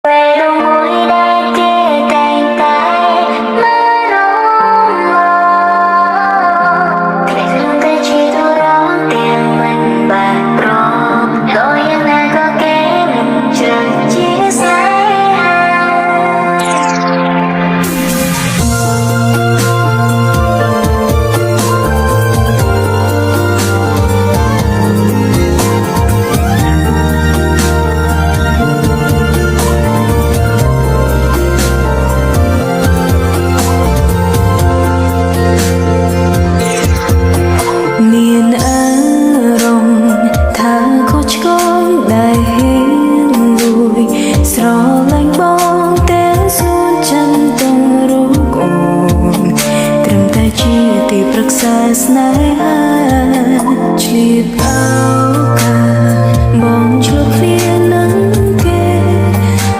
ពេលដងមួយដែលគេតែងតែមករំលងតែក្នុងតែជាទូរងទាំងមិនបានព្រមដល់យ៉ាងណាក៏គេមិនជ្រឹងជាស្នេហា មានអារម្មណ៍ថាខុសឆ្គងដែលហ៊ានលួយស្រឡាញ់បងទាំងសួនចន្ទទាំងរូបអូនត្រឹមតែជាទីប្រឹក្សាស្នេហាឆ្លៀតឱកាសបងឆ្លុះឃ្លានឹងគេ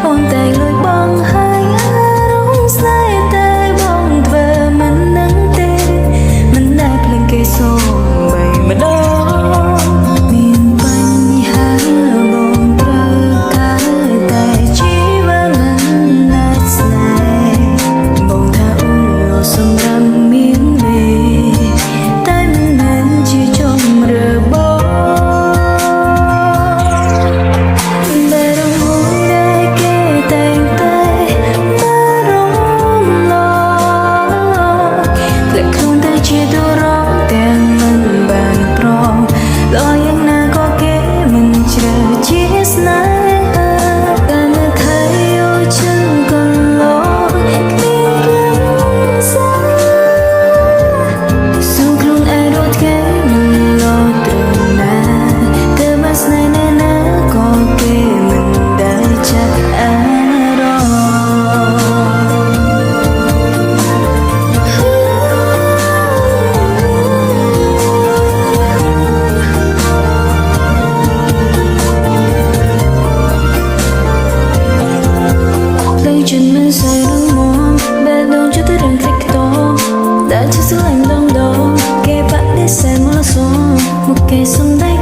អូនតែលួចបងហើយអារម្មណ៍ស្នេហ៍តែបងធ្វើមិននឹងទេមិនដែលភ្លេចគេសូម ម្ដងមានបញ្ហាបងត្រូវការតែជីវិតមិនណាច់ស្នេហ៍បងថាអូនយកសម្រាប់មានលេតែមិនមែនជាជំរឿបងតែរងមួយដែលគេតែងតែមករំលងតែខ្លួនតែជាទូរងទាំងមិនបានព្រម ដល់យ៉ាងណាក៏គេមិនជ្រើជាស្នេហាតែនៅថៃយោជើងកន្លងគ្មានរំសាសូមខ្លួនឯងរត់គេមិនលត់ត្រង់ណាតែមកស្នេហ៍ណាណាក៏គេមិនដែលចាប់អារម្មណ៍ Lời chân mình say đắm mòn bên đông cho tới đêm thích to đã chưa giữ anh đông đâu kề bạn để xem mưa gió một kề sông đáy